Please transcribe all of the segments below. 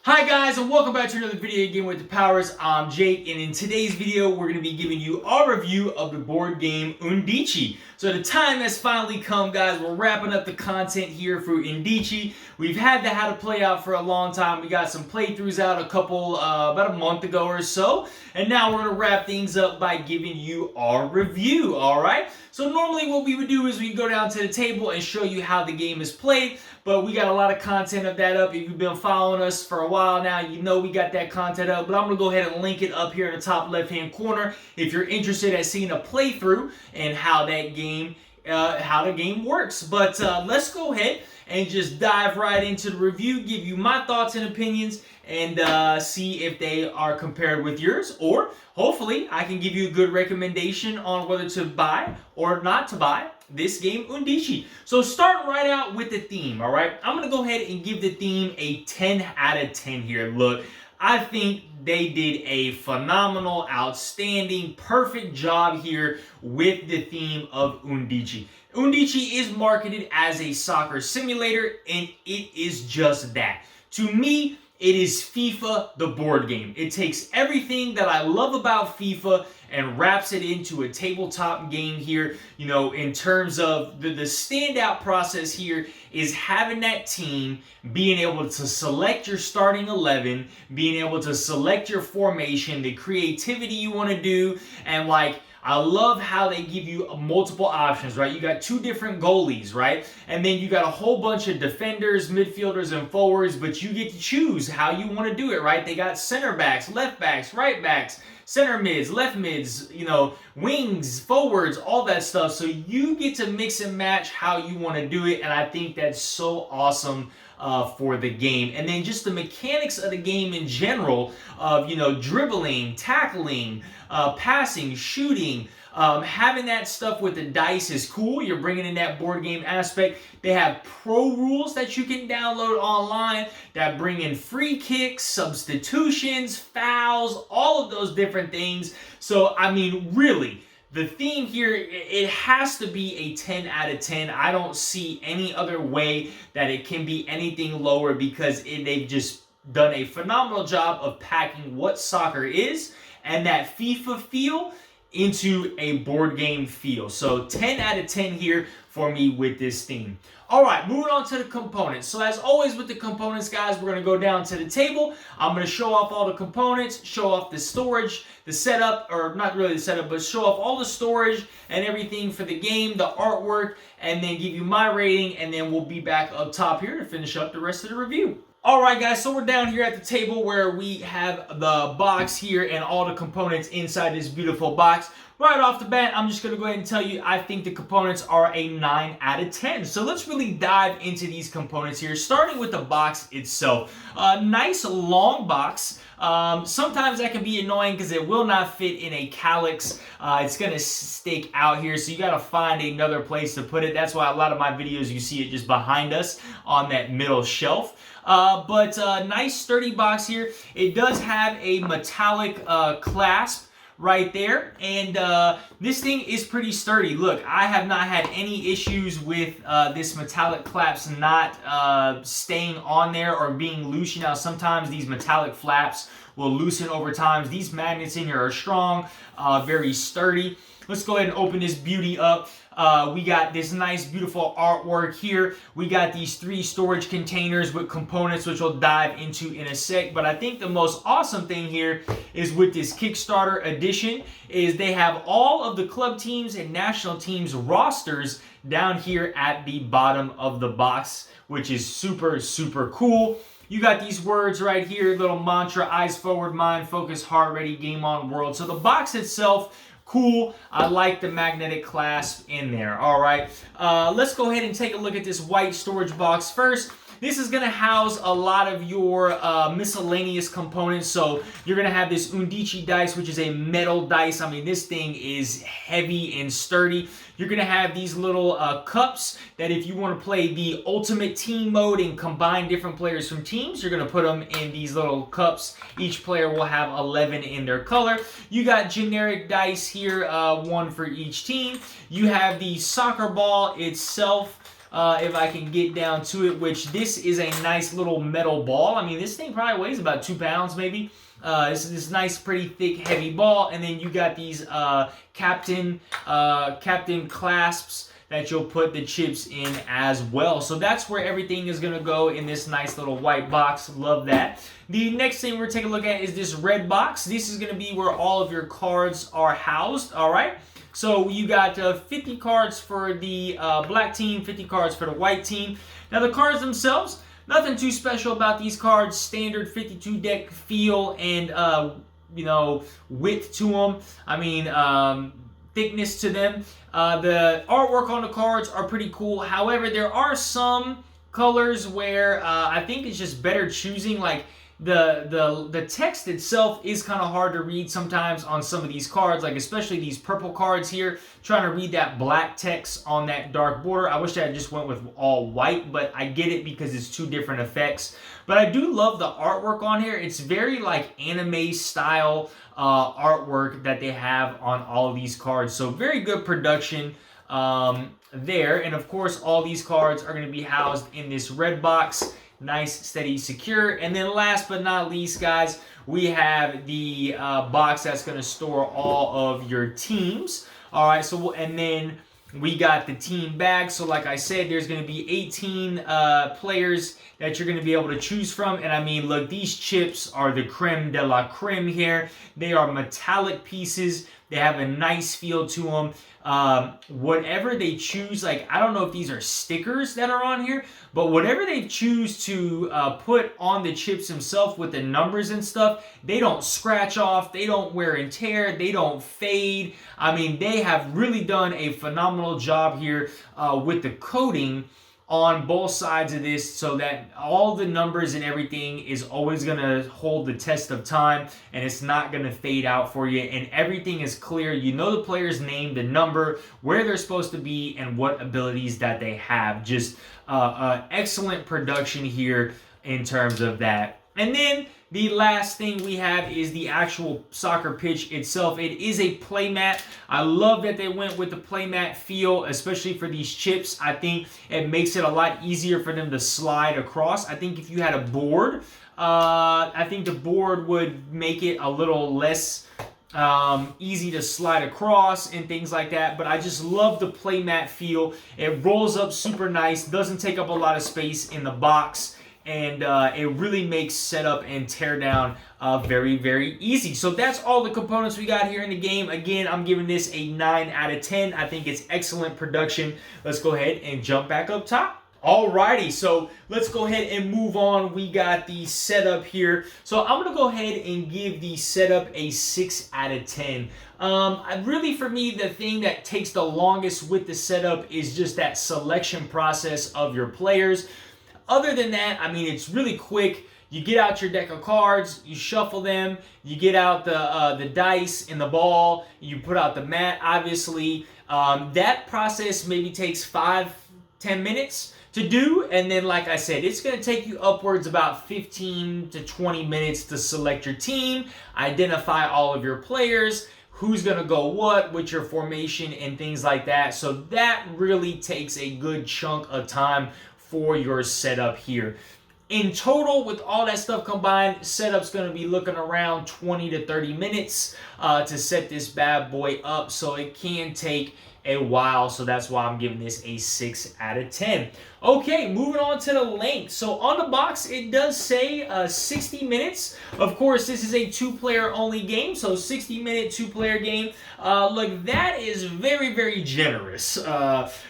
Hi guys, and welcome back to another video game with the powers. I'm Jake, and in today's video we're going to be giving you our review of the board game UND1C1. So the time has finally come, guys. We're wrapping up the content here for UND1C1. We've had the how to play out for a long time. We got some playthroughs out about a month ago or so, and now we're going to wrap things up by giving you our review, alright? So normally what we would do is we go down to the table and show you how the game is played, but we got a lot of content of that up. If you've been following us for a while now, you know we got that content up, but I'm going to go ahead and link it up here in the top left hand corner if you're interested in seeing a playthrough and how the game works. But let's go ahead and just dive right into the review, give you my thoughts and opinions, and see if they are compared with yours, or hopefully I can give you a good recommendation on whether to buy or not to buy this game UND1C1. So starting right out with the theme, alright? I'm going to go ahead and give the theme a 10 out of 10 here. Look, I think they did a phenomenal, outstanding, perfect job here with the theme of UND1C1. UND1C1 is marketed as a soccer simulator, and it is just that. To me, it is FIFA, the board game. It takes everything that I love about FIFA and wraps it into a tabletop game here. You know, in terms of the standout process here is having that team, being able to select your starting 11, being able to select your formation, the creativity you want to do, and I love how they give you multiple options, right? You got two different goalies, right? And then you got a whole bunch of defenders, midfielders, and forwards, but you get to choose how you want to do it, right? They got center backs, left backs, right backs, center mids, left mids, you know, wings, forwards, all that stuff. So you get to mix and match how you want to do it, and I think that's so awesome for the game. And then just the mechanics of the game in general of, you know, dribbling, tackling, passing, shooting, having that stuff with the dice is cool. You're bringing in that board game aspect. They have pro rules that you can download online that bring in free kicks, substitutions, fouls, all of those different things. So, I mean, really, the theme here, it has to be a 10 out of 10. I don't see any other way that it can be anything lower, because they've just done a phenomenal job of packing what soccer is and that FIFA feel into a board game feel. So 10 out of 10 here for me with this theme. Alright, moving on to the components. So as always with the components, guys, we're going to go down to the table. I'm going to show off all the components, show off the storage, the setup, or not really the setup, but show off all the storage and everything for the game, the artwork, and then give you my rating, and then we'll be back up top here to finish up the rest of the review. Alright guys, so we're down here at the table where we have the box here and all the components inside this beautiful box. Right off the bat, I'm just going to go ahead and tell you I think the components are a 9 out of 10. So let's really dive into these components here, starting with the box itself. A nice long box. Sometimes that can be annoying because it will not fit in a calyx. It's going to stick out here, so you got to find another place to put it. That's why a lot of my videos you see it just behind us on that middle shelf. But nice sturdy box here. It does have a metallic clasp right there, and this thing is pretty sturdy. Look, I have not had any issues with this metallic clasp not staying on there or being loose. You know, sometimes these metallic flaps will loosen over time. These magnets in here are strong, very sturdy. Let's go ahead and open this beauty up. We got this nice, beautiful artwork here. We got these 3 storage containers with components, which we'll dive into in a sec. But I think the most awesome thing here is with this Kickstarter edition is they have all of the club teams and national teams rosters down here at the bottom of the box, which is super, super cool. You got these words right here, little mantra: eyes forward, mind focus, heart ready, game on, world. So the box itself, cool. I like the magnetic clasp in there. All right, let's go ahead and take a look at this white storage box first. This is going to house a lot of your miscellaneous components. So you're going to have this UND1C1 dice, which is a metal dice. I mean, this thing is heavy and sturdy. You're going to have these little cups that if you want to play the ultimate team mode and combine different players from teams, you're going to put them in these little cups. Each player will have 11 in their color. You got generic dice here, 1 for each team. You have the soccer ball itself. if I can get down to it, which this is a nice little metal ball. I mean, this thing probably weighs about 2 pounds maybe. This is this nice, pretty thick, heavy ball, and then you got these captain clasps that you'll put the chips in as well. So that's where everything is going to go in this nice little white box. Love that. The next thing we're taking a look at is this red box. This is going to be where all of your cards are housed, all right? So you got 50 cards for the black team, 50 cards for the white team. Now the cards themselves, nothing too special about these cards. Standard 52 deck feel and, width to them. I mean, thickness to them. The artwork on the cards are pretty cool. However, there are some colors where I think it's just better choosing. Like the text itself is kind of hard to read sometimes on some of these cards, like especially these purple cards here. Trying to read that black text on that dark border. I wish I just went with all white, but I get it because it's two different effects. But I do love the artwork on here. It's very like anime style artwork that they have on all of these cards. So very good production there. And of course, all these cards are going to be housed in this red box. Nice, steady, secure. And then last but not least, guys, we have the box that's going to store all of your teams. All right, so and then we got the team bag. So like I said, there's going to be 18 players that you're going to be able to choose from. And I mean, look, these chips are the creme de la creme here. They are metallic pieces. They have a nice feel to them. Whatever they choose, like, I don't know if these are stickers that are on here, but whatever they choose to put on the chips themselves with the numbers and stuff, they don't scratch off, they don't wear and tear, they don't fade. I mean, they have really done a phenomenal job here with the coating on both sides of this, so that all the numbers and everything is always going to hold the test of time, and it's not going to fade out for you, and everything is clear. You know the player's name, the number, where they're supposed to be, and what abilities that they have. Just excellent production here in terms of that. And then the last thing we have is the actual soccer pitch itself. It is a playmat. I love that they went with the playmat feel, especially for these chips. I think it makes it a lot easier for them to slide across. I think if you had a board, I think the board would make it a little less easy to slide across and things like that. But I just love the playmat feel. It rolls up super nice, doesn't take up a lot of space in the box. And it really makes setup and teardown very, very easy. So that's all the components we got here in the game. Again, I'm giving this a 9 out of 10. I think it's excellent production. Let's go ahead and jump back up top. Alrighty, so let's go ahead and move on. We got the setup here. So I'm going to go ahead and give the setup a 6 out of 10. Really, for me, the thing that takes the longest with the setup is just that selection process of your players. Other than that, I mean, it's really quick. You get out your deck of cards, you shuffle them, you get out the dice and the ball, you put out the mat, obviously. That process maybe takes 5-10 minutes to do, and then, like I said, it's going to take you upwards about 15 to 20 minutes to select your team, identify all of your players, who's going to go what with your formation and things like that. So that really takes a good chunk of time for your setup here. In total, with all that stuff combined, setup's going to be looking around 20 to 30 minutes to set this bad boy up, so it can take a while. So that's why I'm giving this a 6 out of 10. Okay, moving on to the length. So on the box, it does say 60 minutes. Of course, this is a 2-player only game, so 60-minute 2-player game. Look, that is very, very generous.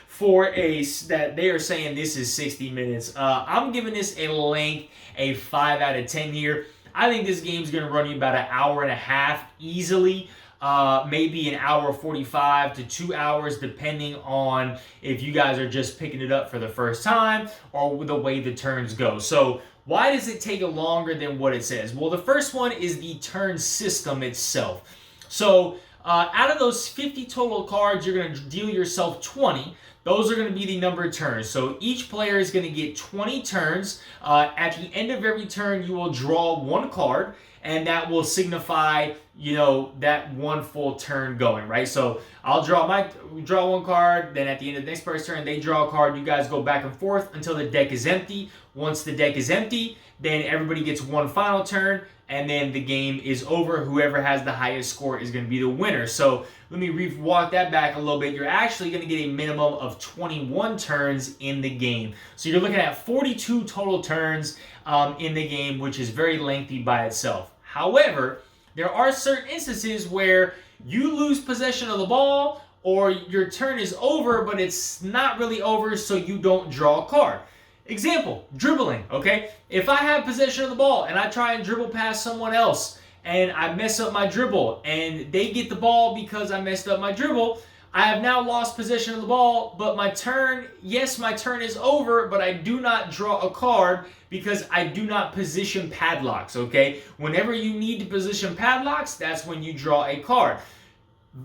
For that they are saying this is 60 minutes. I'm giving this a length, a 5 out of 10 here. I think this game's going to run you about an hour and a half easily. Maybe an hour 45 to 2 hours, depending on if you guys are just picking it up for the first time or the way the turns go. So why does it take longer than what it says? Well, the first one is the turn system itself. So Out of those 50 total cards, you're going to deal yourself 20. Those are going to be the number of turns. So each player is going to get 20 turns. At the end of every turn, you will draw one card, and that will signify, that one full turn going, right? So I'll draw one card, then at the end of the next person's turn, they draw a card. You guys go back and forth until the deck is empty. Once the deck is empty, then everybody gets one final turn, and then the game is over. Whoever has the highest score is going to be the winner. So let me walk that back a little bit. You're actually going to get a minimum of 21 turns in the game. So you're looking at 42 total turns in the game, which is very lengthy by itself. However, there are certain instances where you lose possession of the ball, or your turn is over, but it's not really over, so you don't draw a card. Example, dribbling, okay? If I have possession of the ball and I try and dribble past someone else and I mess up my dribble and they get the ball because I messed up my dribble, I have now lost possession of the ball, but my turn is over, but I do not draw a card because I do not position padlocks, okay? Whenever you need to position padlocks, that's when you draw a card.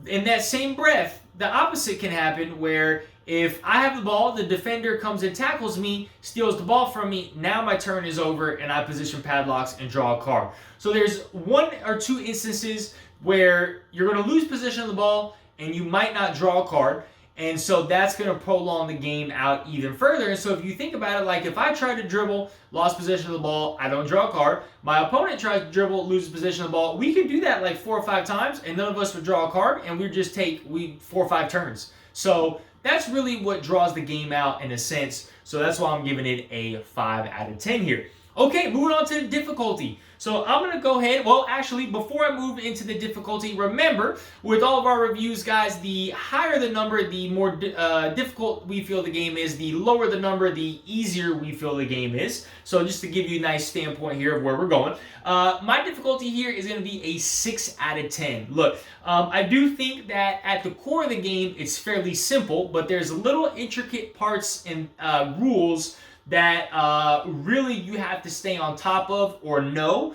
In that same breath, the opposite can happen where if I have the ball, the defender comes and tackles me, steals the ball from me, now my turn is over and I position padlocks and draw a card. So there's one or two instances where you're going to lose possession of the ball and you might not draw a card. And so that's going to prolong the game out even further. And so if you think about it, like if I try to dribble, lost possession of the ball, I don't draw a card. My opponent tries to dribble, loses possession of the ball. We could do that like 4 or 5 times and none of us would draw a card, and we'd just take 4 or 5 turns. So that's really what draws the game out in a sense. So that's why I'm giving it a 5 out of 10 here. Okay, moving on to the difficulty. So I'm going to go ahead, well actually before I move into the difficulty, remember with all of our reviews guys, the higher the number, the more difficult we feel the game is, the lower the number, the easier we feel the game is. So just to give you a nice standpoint here of where we're going. My difficulty here is going to be a 6 out of 10. Look, I do think that at the core of the game it's fairly simple, but there's little intricate parts and rules that really you have to stay on top of or know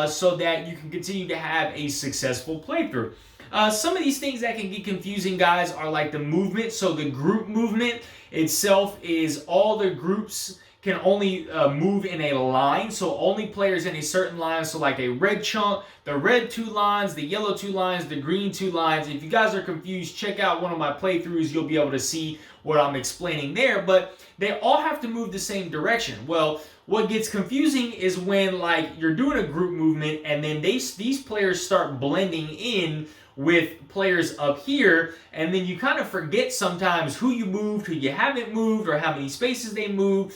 so that you can continue to have a successful playthrough. Some of these things that can get confusing, guys, are like the movement. So the group movement itself is all the groups can only move in a line, so only players in a certain line. So like a red chunk, the red 2 lines, the yellow 2 lines, the green 2 lines. If you guys are confused, check out one of my playthroughs. You'll be able to see what I'm explaining there, but they all have to move the same direction. Well, what gets confusing is when like you're doing a group movement and then these players start blending in with players up here, and then you kind of forget sometimes who you moved, who you haven't moved, or how many spaces they moved.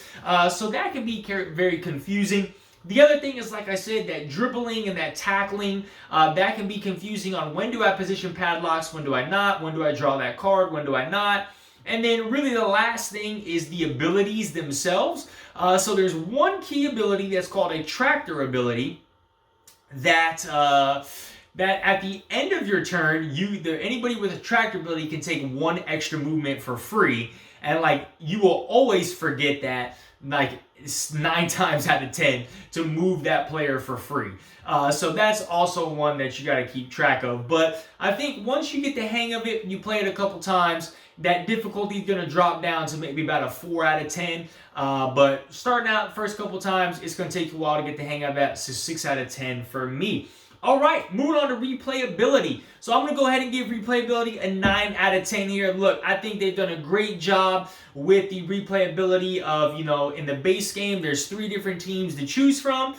So that can be very confusing. The other thing is, like I said, that dribbling and that tackling, that can be confusing on when do I position padlocks, when do I not, when do I draw that card, when do I not. And then really the last thing is the abilities themselves. So there's one key ability that's called a tractor ability that at the end of your turn, anybody with a tractor ability can take 1 extra movement for free. And like you will always forget that, like 9 times out of 10, to move that player for free. So that's also one that you got to keep track of. But I think once you get the hang of it, you play it a couple times, that difficulty is going to drop down to maybe about a 4 out of 10. But starting out the first couple times, it's going to take you a while to get the hang of that. So 6 out of 10 for me. All right, moving on to replayability. So I'm going to go ahead and give replayability a 9 out of 10 here. Look, I think they've done a great job with the replayability of, in the base game, there's 3 different teams to choose from.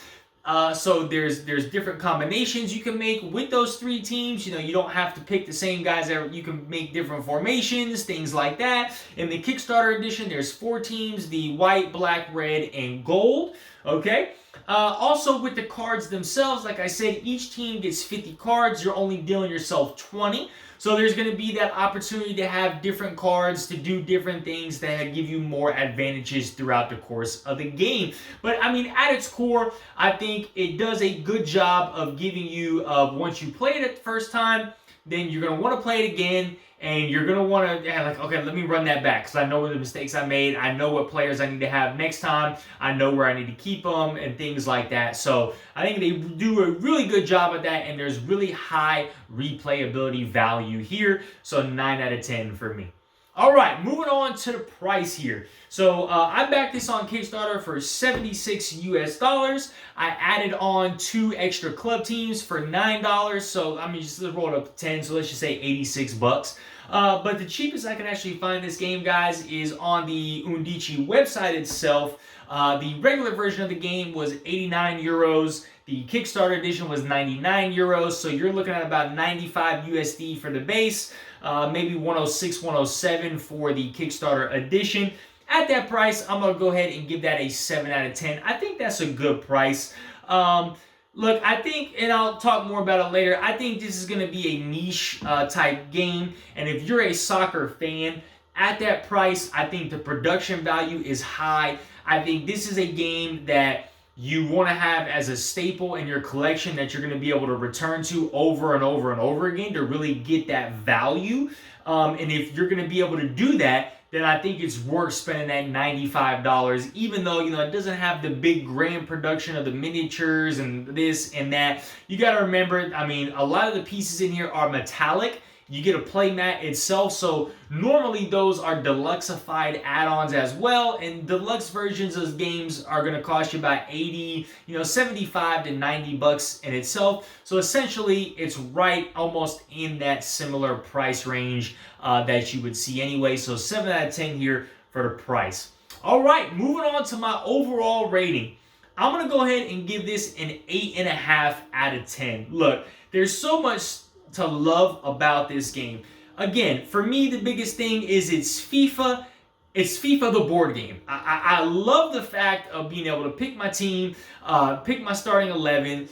So there's different combinations you can make with those 3 teams. You don't have to pick the same guys. You can make different formations, things like that. In the Kickstarter edition, there's 4 teams, the white, black, red, and gold. Okay. Also with the cards themselves, like I said, each team gets 50 cards. You're only dealing yourself 20. So there's going to be that opportunity to have different cards to do different things that give you more advantages throughout the course of the game. But I mean, at its core, I think it does a good job of giving you, once you play it the first time, then you're going to want to play it again, and you're going to want to, like, okay, let me run that back because I know the mistakes I made. I know what players I need to have next time. I know where I need to keep them and things like that. So I think they do a really good job at that, and there's really high replayability value here. So 9 out of 10 for me. All right, moving on to the price here. So I backed this on Kickstarter for $76 US. I added on 2 extra club teams for $9. So I mean, just roll it up to 10. So let's just say 86 bucks. But the cheapest I can actually find this game, guys, is on the UND1C1 website itself. The regular version of the game was 89 euros. The Kickstarter edition was 99 euros. So you're looking at about 95 USD for the base. Maybe 106, 107 for the Kickstarter edition. At that price, I'm going to go ahead and give that a 7 out of 10. I think that's a good price. Look, I think, and I'll talk more about it later, I think this is going to be a niche type game. And if you're a soccer fan, at that price, I think the production value is high. I think this is a game that you want to have as a staple in your collection that you're going to be able to return to over and over and over again to really get that value. And if you're going to be able to do that, then I think it's worth spending that $95, even though, you know, it doesn't have the big grand production of the miniatures and this and that. You got to remember, I mean, a lot of the pieces in here are metallic. You get a play mat itself, so normally those are deluxeified add-ons as well, and deluxe versions of games are going to cost you about 80, 75 to 90 bucks in itself. So essentially, it's right almost in that similar price range that you would see anyway. So 7 out of 10 here for the price. All right, moving on to my overall rating. I'm going to go ahead and give this an 8.5 out of 10. Look, there's so much to love about this game. Again, for me, the biggest thing is it's FIFA. It's FIFA the board game. I love the fact of being able to pick my team, pick my starting 11,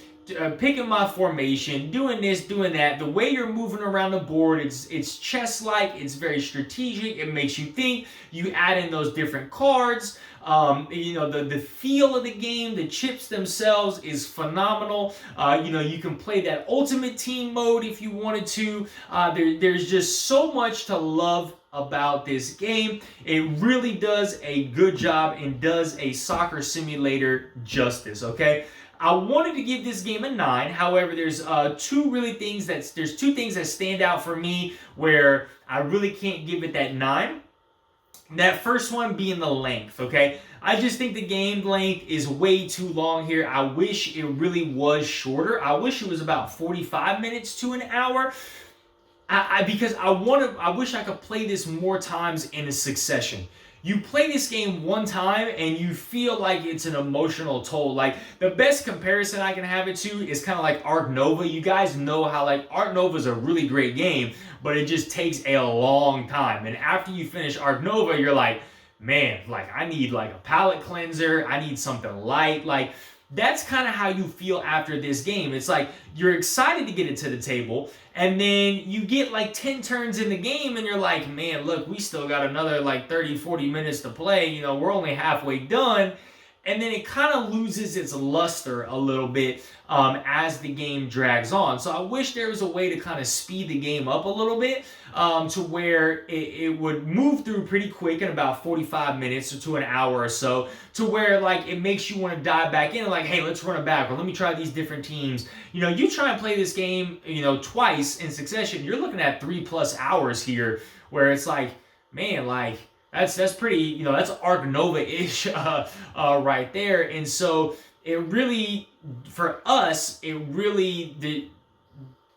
picking my formation, doing this, doing that. The way you're moving around the board, it's chess-like. It's very strategic. It makes you think. You add in those different cards. The feel of the game, the chips themselves is phenomenal. You can play that ultimate team mode if you wanted to. There's just so much to love about this game. It really does a good job and does a soccer simulator justice, okay? I wanted to give this game a 9. However, there's two things that stand out for me where I really can't give it that 9. That first one being the length, okay? I just think the game length is way too long here. I wish it really was shorter. I wish it was about 45 minutes to an hour. Because I wish I could play this more times in a succession. You play this game one time and you feel like it's an emotional toll. Like, the best comparison I can have it to is kind of like Ark Nova. You guys know how, like, Ark Nova is a really great game, but it just takes a long time. And after you finish Ark Nova, you're like, man, like, I need like a palate cleanser. I need something light. Like, that's kind of how you feel after this game. It's like you're excited to get it to the table, and then you get like 10 turns in the game and you're like, man, look, we still got another like 30, 40 minutes to play. We're only halfway done. And then it kind of loses its luster a little bit as the game drags on. So I wish there was a way to kind of speed the game up a little bit to where it would move through pretty quick in about 45 minutes or to an hour or so, to where like it makes you want to dive back in and like, hey, let's run it back, or let me try these different teams. You try and play this game, twice in succession, you're looking at 3+ hours here, where it's like, man, like, that's pretty, that's Ark Nova-ish right there. And so it really, for us, it really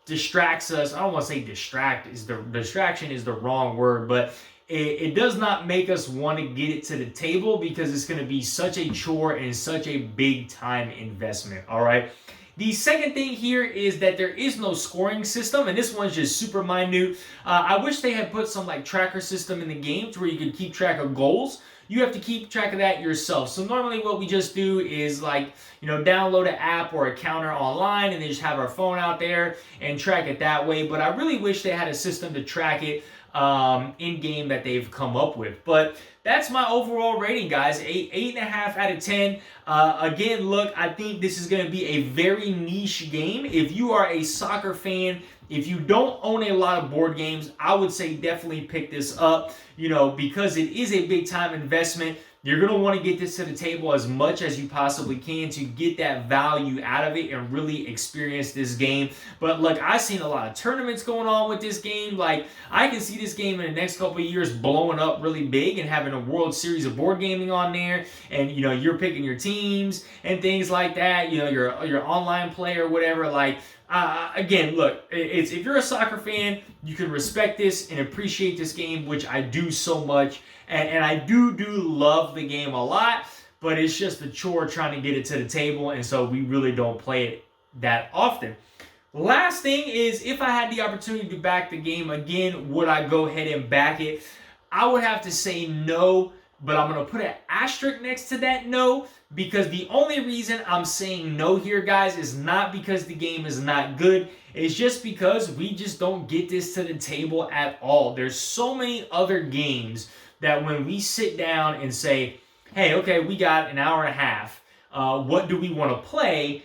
distracts us. I don't want to say distraction is the wrong word, but it does not make us want to get it to the table because it's going to be such a chore and such a big time investment, all right? The second thing here is that there is no scoring system, and this one's just super minute. I wish they had put some like tracker system in the game to where you could keep track of goals. You have to keep track of that yourself. So normally what we just do is like, download an app or a counter online and then just have our phone out there and track it that way. But I really wish they had a system to track it. in game that they've come up with. But that's my overall rating, guys. 8.5 out of 10. Again, look, I think this is going to be a very niche game. If you are a soccer fan, if you don't own a lot of board games, I would say definitely pick this up, because it is a big time investment. You're going to want to get this to the table as much as you possibly can to get that value out of it and really experience this game. But look, I've seen a lot of tournaments going on with this game. Like, I can see this game in the next couple of years blowing up really big and having a World Series of board gaming on there. And, you're picking your teams and things like that. Your online play or whatever. Like, again, look, if you're a soccer fan, you can respect this and appreciate this game, which I do so much. And I do love the game a lot, but it's just a chore trying to get it to the table, and so we really don't play it that often. Last thing is, if I had the opportunity to back the game again, would I go ahead and back it? I would have to say no, but I'm going to put an asterisk next to that no, because the only reason I'm saying no here, guys, is not because the game is not good. It's just because we just don't get this to the table at all. There's so many other games that when we sit down and say, hey, okay, we got an hour and a half, what do we want to play?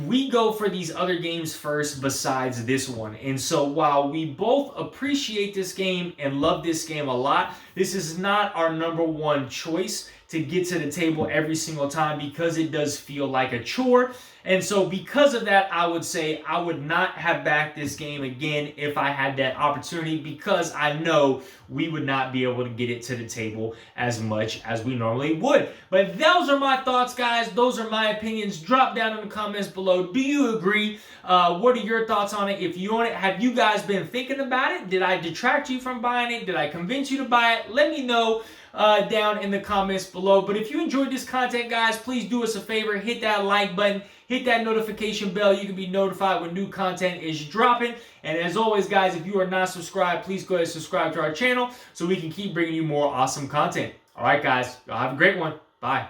We go for these other games first besides this one. And so while we both appreciate this game and love this game a lot, this is not our number one choice to get to the table every single time, because it does feel like a chore. And so because of that, I would say I would not have backed this game again if I had that opportunity, because I know we would not be able to get it to the table as much as we normally would. But those are my thoughts, guys. Those are my opinions. Drop down in the comments below. Do you agree? What are your thoughts on it? If you own it, have you guys been thinking about it? Did I detract you from buying it? Did I convince you to buy it? Let me know down in the comments below. But if you enjoyed this content, guys, please do us a favor. Hit that like button. Hit that notification bell. You can be notified when new content is dropping. And as always, guys, if you are not subscribed, please go ahead and subscribe to our channel so we can keep bringing you more awesome content. All right, guys. Y'all have a great one. Bye.